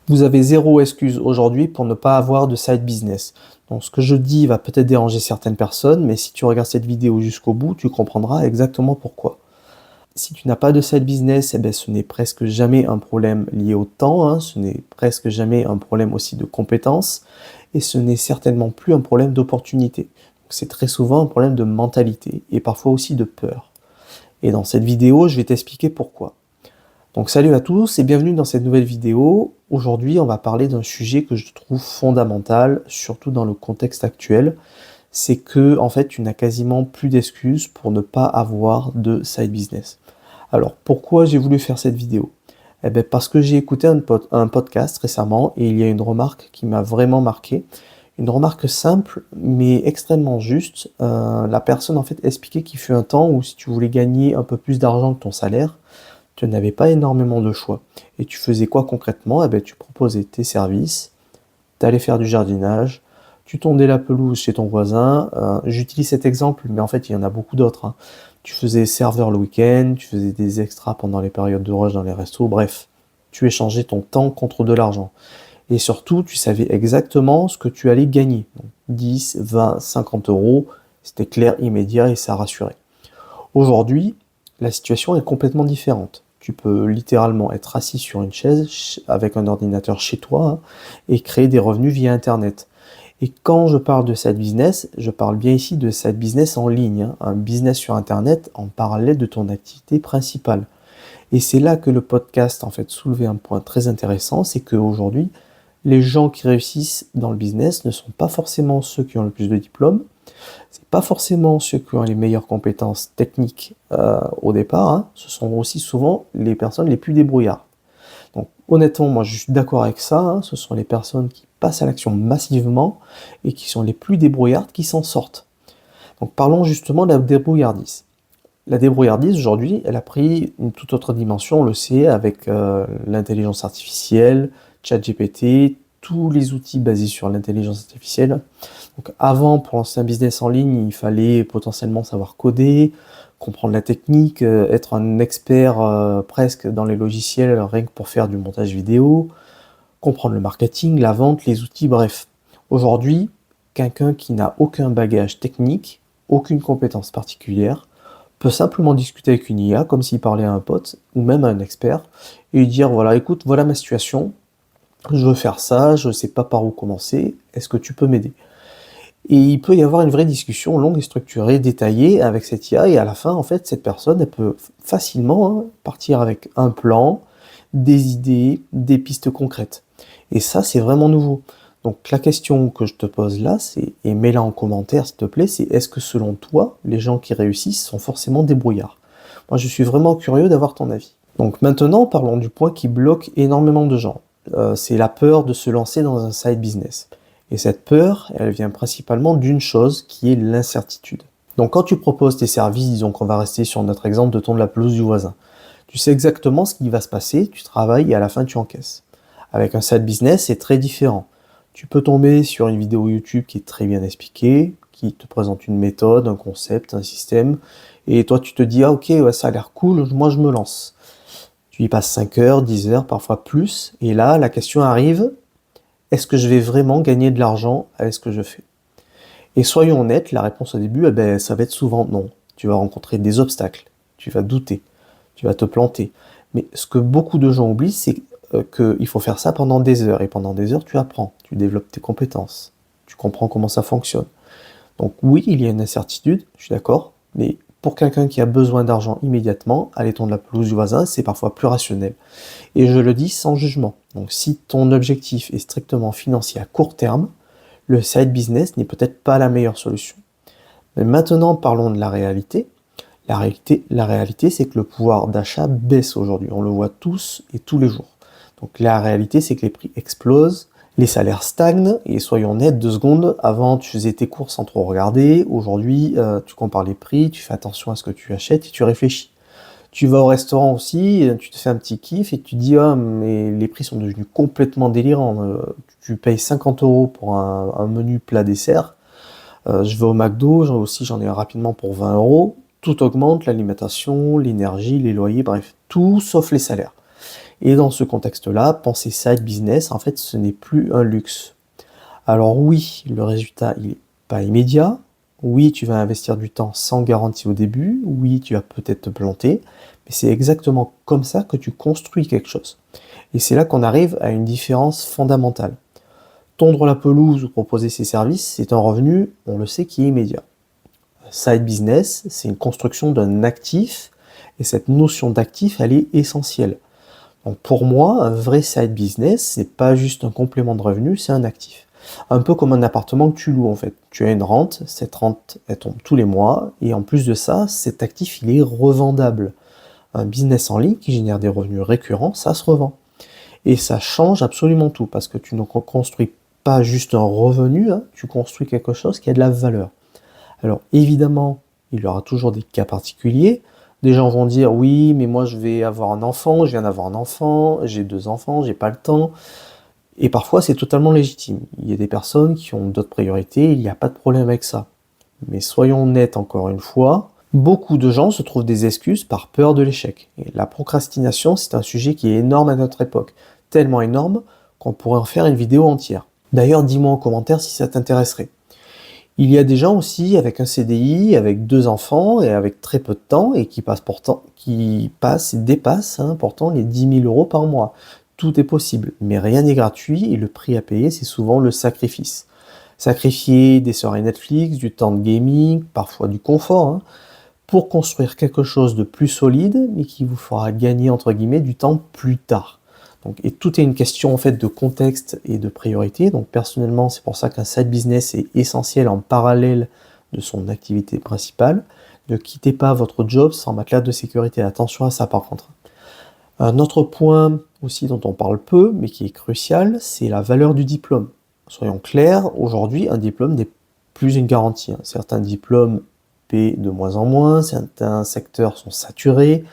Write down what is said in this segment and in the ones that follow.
Vous avez zéro excuse aujourd'hui pour ne pas avoir de side business. Donc ce que je dis va peut-être déranger certaines personnes, mais si tu regardes cette vidéo jusqu'au bout, tu comprendras exactement pourquoi. Si tu n'as pas de side business, eh ben, ce n'est presque jamais un problème lié au temps, hein, ce n'est presque jamais un problème aussi de compétences, et ce n'est certainement plus un problème d'opportunité. C'est très souvent un problème de mentalité, et parfois aussi de peur. Et dans cette vidéo, je vais t'expliquer pourquoi. Donc salut à tous et bienvenue dans cette nouvelle vidéo. Aujourd'hui, on va parler d'un sujet que je trouve fondamental, surtout dans le contexte actuel. C'est que, en fait, tu n'as quasiment plus d'excuses pour ne pas avoir de side business. Alors, pourquoi j'ai voulu faire cette vidéo? Eh bien, parce que j'ai écouté un podcast récemment et il y a une remarque qui m'a vraiment marqué. Une remarque simple, mais extrêmement juste. La personne, en fait, expliquait qu'il fut un temps où si tu voulais gagner un peu plus d'argent que ton salaire, tu n'avais pas énormément de choix. Et tu faisais quoi concrètement? Eh bien, tu proposais tes services, tu allais faire du jardinage, tu tondais la pelouse chez ton voisin. J'utilise cet exemple, mais en fait, il y en a beaucoup d'autres, hein. Tu faisais serveur le week-end, tu faisais des extras pendant les périodes de rush dans les restos, bref, tu échangeais ton temps contre de l'argent. Et surtout, tu savais exactement ce que tu allais gagner. Donc, 10, 20, 50 euros, c'était clair, immédiat et ça rassurait. Aujourd'hui, la situation est complètement différente. Tu peux littéralement être assis sur une chaise avec un ordinateur chez toi, hein, et créer des revenus via Internet. Et quand je parle de side business, je parle bien ici de side business en ligne, hein, un business sur Internet en parallèle de ton activité principale. Et c'est là que le podcast en fait soulevait un point très intéressant, c'est qu'aujourd'hui, les gens qui réussissent dans le business ne sont pas forcément ceux qui ont le plus de diplômes, c'est pas forcément ceux qui ont les meilleures compétences techniques au départ, hein, ce sont aussi souvent les personnes les plus débrouillardes. Donc honnêtement, moi je suis d'accord avec ça, hein, ce sont les personnes qui passent à l'action massivement et qui sont les plus débrouillardes qui s'en sortent. Donc parlons justement de la débrouillardise. La débrouillardise aujourd'hui, elle a pris une toute autre dimension, on le sait, avec l'intelligence artificielle, ChatGPT, tous les outils basés sur l'intelligence artificielle. Donc avant, pour lancer un business en ligne, il fallait potentiellement savoir coder, comprendre la technique, être un expert presque dans les logiciels, rien que pour faire du montage vidéo, comprendre le marketing, la vente, les outils, bref. Aujourd'hui, quelqu'un qui n'a aucun bagage technique, aucune compétence particulière, peut simplement discuter avec une IA comme s'il parlait à un pote ou même à un expert et lui dire voilà, écoute, voilà ma situation, je veux faire ça, je ne sais pas par où commencer, est-ce que tu peux m'aider? Et il peut y avoir une vraie discussion longue et structurée, détaillée avec cette IA, et à la fin, en fait, cette personne, elle peut facilement, hein, partir avec un plan, des idées, des pistes concrètes. Et ça, c'est vraiment nouveau. Donc la question que je te pose là, c'est, et mets-la en commentaire s'il te plaît, c'est est-ce que selon toi, les gens qui réussissent sont forcément débrouillards? Moi, je suis vraiment curieux d'avoir ton avis. Donc maintenant, parlons du point qui bloque énormément de gens. C'est la peur de se lancer dans un side business. Et cette peur, elle vient principalement d'une chose qui est l'incertitude. Donc quand tu proposes tes services, disons qu'on va rester sur notre exemple de tondre la pelouse du voisin, tu sais exactement ce qui va se passer, tu travailles et à la fin tu encaisses. Avec un side business, c'est très différent. Tu peux tomber sur une vidéo YouTube qui est très bien expliquée, qui te présente une méthode, un concept, un système, et toi tu te dis ah ok ouais, ça a l'air cool, moi je me lance. Tu y passes 5 heures, 10 heures, parfois plus, et là la question arrive, est-ce que je vais vraiment gagner de l'argent avec ce que je fais? Et soyons honnêtes, la réponse au début, eh ben, ça va être souvent non. Tu vas rencontrer des obstacles, tu vas douter, tu vas te planter. Mais ce que beaucoup de gens oublient, c'est qu'il faut faire ça pendant des heures. Et pendant des heures, tu apprends, tu développes tes compétences, tu comprends comment ça fonctionne. Donc oui, il y a une incertitude, je suis d'accord, mais pour quelqu'un qui a besoin d'argent immédiatement, aller tondre la pelouse du voisin, c'est parfois plus rationnel. Et je le dis sans jugement. Donc si ton objectif est strictement financier à court terme, le side business n'est peut-être pas la meilleure solution. Mais maintenant, parlons de la réalité. La réalité, c'est que le pouvoir d'achat baisse aujourd'hui. On le voit tous et tous les jours. Donc la réalité, c'est que les prix explosent, les salaires stagnent, et soyons nets 2 secondes, avant tu faisais tes courses sans trop regarder, aujourd'hui tu compares les prix, tu fais attention à ce que tu achètes et tu réfléchis. Tu vas au restaurant aussi, tu te fais un petit kiff et tu te dis ah mais les prix sont devenus complètement délirants. Tu payes 50 euros pour un menu plat dessert. Je vais au McDo, j'en ai rapidement pour 20 euros. Tout augmente, l'alimentation, l'énergie, les loyers, bref, tout sauf les salaires. Et dans ce contexte-là, penser side business, en fait, ce n'est plus un luxe. Alors oui, le résultat, il n'est pas immédiat. Oui, tu vas investir du temps sans garantie au début. Oui, tu vas peut-être te planter. Mais c'est exactement comme ça que tu construis quelque chose. Et c'est là qu'on arrive à une différence fondamentale. Tondre la pelouse ou proposer ses services, c'est un revenu, on le sait, qui est immédiat. Side business, c'est une construction d'un actif. Et cette notion d'actif, elle est essentielle. Donc pour moi, un vrai side business, c'est pas juste un complément de revenu, c'est un actif. Un peu comme un appartement que tu loues en fait. Tu as une rente, cette rente elle tombe tous les mois, et en plus de ça, cet actif il est revendable. Un business en ligne qui génère des revenus récurrents, ça se revend. Et ça change absolument tout, parce que tu ne construis pas juste un revenu, hein, tu construis quelque chose qui a de la valeur. Alors évidemment, il y aura toujours des cas particuliers. Des gens vont dire oui, mais moi je vais avoir un enfant, je viens d'avoir un enfant, j'ai 2 enfants, j'ai pas le temps. Et parfois c'est totalement légitime. Il y a des personnes qui ont d'autres priorités, il n'y a pas de problème avec ça. Mais soyons honnêtes encore une fois, beaucoup de gens se trouvent des excuses par peur de l'échec. Et la procrastination, c'est un sujet qui est énorme à notre époque. Tellement énorme qu'on pourrait en faire une vidéo entière. D'ailleurs, dis-moi en commentaire si ça t'intéresserait. Il y a des gens aussi avec un CDI, avec 2 enfants et avec très peu de temps et qui dépassent pourtant les 10 000 euros par mois. Tout est possible, mais rien n'est gratuit et le prix à payer, c'est souvent le sacrifice. Sacrifier des soirées Netflix, du temps de gaming, parfois du confort, pour construire quelque chose de plus solide, mais qui vous fera gagner entre guillemets du temps plus tard. Donc, et tout est une question en fait de contexte et de priorité. Donc personnellement, c'est pour ça qu'un side business est essentiel en parallèle de son activité principale. Ne quittez pas votre job sans matelas de sécurité. Attention à ça par contre. Un autre point aussi dont on parle peu, mais qui est crucial, c'est la valeur du diplôme. Soyons clairs, aujourd'hui, un diplôme n'est plus une garantie. Certains diplômes paient de moins en moins, certains secteurs sont saturés.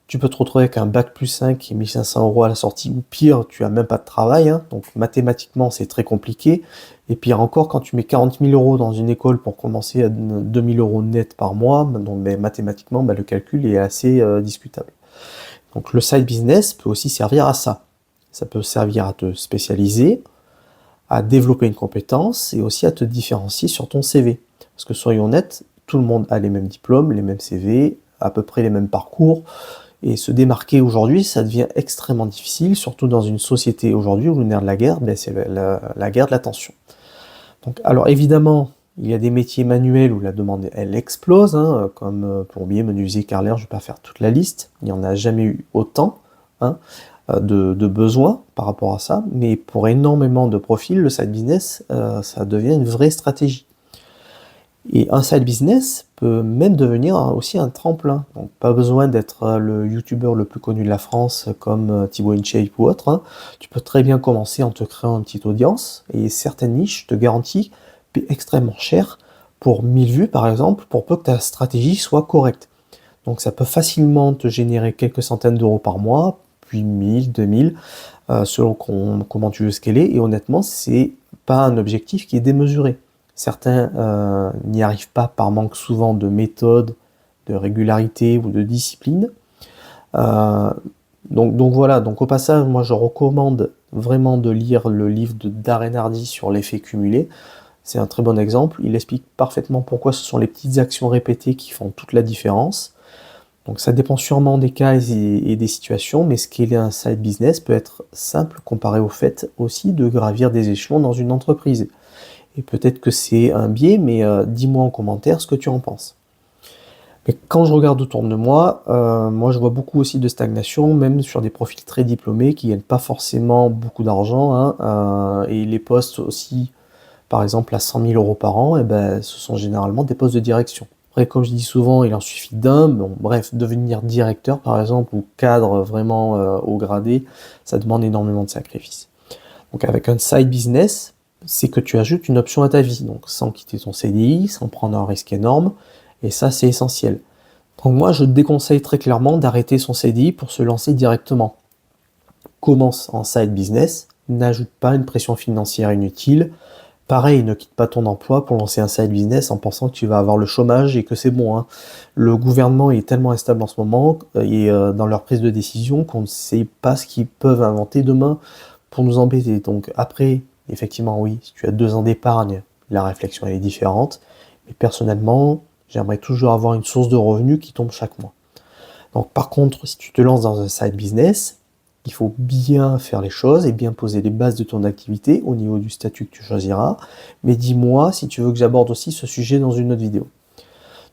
Tu peux te retrouver avec un bac plus 5 et 1500 euros à la sortie, ou pire, tu n'as même pas de travail, donc mathématiquement c'est très compliqué. Et pire encore, quand tu mets 40 000 euros dans une école pour commencer à 2 000 euros net par mois, donc mathématiquement le calcul est assez discutable. Donc le side business peut aussi servir à ça. Ça peut servir à te spécialiser, à développer une compétence et aussi à te différencier sur ton CV. Parce que soyons honnêtes, tout le monde a les mêmes diplômes, les mêmes CV, à peu près les mêmes parcours. Et se démarquer aujourd'hui, ça devient extrêmement difficile, surtout dans une société aujourd'hui où le nerf de la guerre, c'est la guerre de l'attention. Donc, alors évidemment, il y a des métiers manuels où la demande elle explose, comme plombier, menuisier, carreleur, je ne vais pas faire toute la liste. Il n'y en a jamais eu autant de besoins par rapport à ça. Mais pour énormément de profils, le side business, ça devient une vraie stratégie. Et un side business peut même devenir aussi un tremplin. Donc pas besoin d'être le youtubeur le plus connu de la France comme Thibaut InShape ou autre. Tu peux très bien commencer en te créant une petite audience et certaines niches, je te garantis, paient extrêmement cher pour 1000 vues par exemple, pour peu que ta stratégie soit correcte. Donc ça peut facilement te générer quelques centaines d'euros par mois, puis 1000, 2000, selon comment tu veux scaler. Et honnêtement, c'est pas un objectif qui est démesuré. Certains n'y arrivent pas par manque souvent de méthode, de régularité ou de discipline. Donc voilà, donc au passage, moi je recommande vraiment de lire le livre de Darren Hardy sur l'effet cumulé. C'est un très bon exemple, il explique parfaitement pourquoi ce sont les petites actions répétées qui font toute la différence. Donc ça dépend sûrement des cas et des situations, mais scaler un side business peut être simple comparé au fait aussi de gravir des échelons dans une entreprise. Et peut-être que c'est un biais, mais dis-moi en commentaire ce que tu en penses. Mais quand je regarde autour de moi, moi je vois beaucoup aussi de stagnation, même sur des profils très diplômés qui gagnent pas forcément beaucoup d'argent, et les postes aussi, par exemple à 100 000 euros par an, ce sont généralement des postes de direction. Après, comme je dis souvent, il en suffit d'un, bref, devenir directeur par exemple, ou cadre vraiment haut gradé, ça demande énormément de sacrifices. Donc avec un side business, c'est que tu ajoutes une option à ta vie, donc sans quitter ton CDI, sans prendre un risque énorme, et ça c'est essentiel. Donc moi je te déconseille très clairement d'arrêter son CDI pour se lancer directement. Commence en side business, n'ajoute pas une pression financière inutile, Pareil, ne quitte pas ton emploi pour lancer un side business en pensant que tu vas avoir le chômage et que c'est bon, hein. Le gouvernement est tellement instable en ce moment et dans leur prise de décision qu'on ne sait pas ce qu'ils peuvent inventer demain pour nous embêter. Donc après, effectivement, oui, si tu as 2 ans d'épargne, la réflexion elle est différente. Mais personnellement, j'aimerais toujours avoir une source de revenus qui tombe chaque mois. Donc par contre, si tu te lances dans un side business, il faut bien faire les choses et bien poser les bases de ton activité au niveau du statut que tu choisiras. Mais dis-moi si tu veux que j'aborde aussi ce sujet dans une autre vidéo.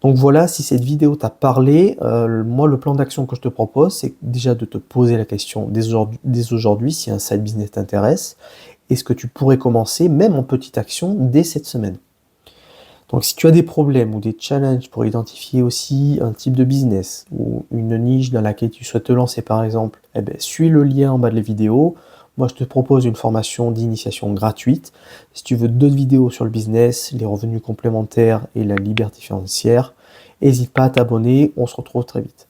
Donc voilà, si cette vidéo t'a parlé, moi le plan d'action que je te propose, c'est déjà de te poser la question dès aujourd'hui si un side business t'intéresse. Est-ce que tu pourrais commencer, même en petite action, dès cette semaine? Donc si tu as des problèmes ou des challenges pour identifier aussi un type de business ou une niche dans laquelle tu souhaites te lancer par exemple, eh ben, suis le lien en bas de la vidéo. Moi je te propose une formation d'initiation gratuite. Si tu veux d'autres vidéos sur le business, les revenus complémentaires et la liberté financière, n'hésite pas à t'abonner, on se retrouve très vite.